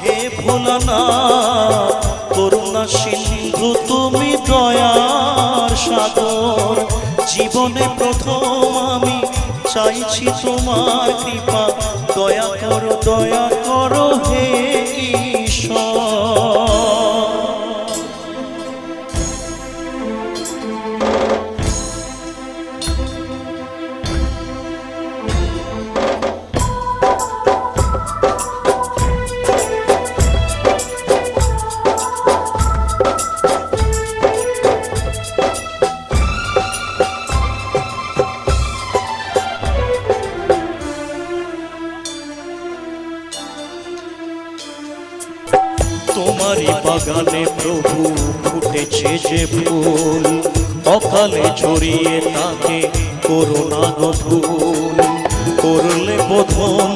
হে ভোলানা করুণা সিন্ধু তুমি দয়ার সাগর, জীবনে প্রথম আমি চাইছি তোমার কৃপা, দয়া করো হে ঈশ্বর। তোমারই বাগানে প্রভু ফুটেছে যে ফুল, অকালে ছড়িয়ে তাকে করুণা গো ভুল, করলে বোধন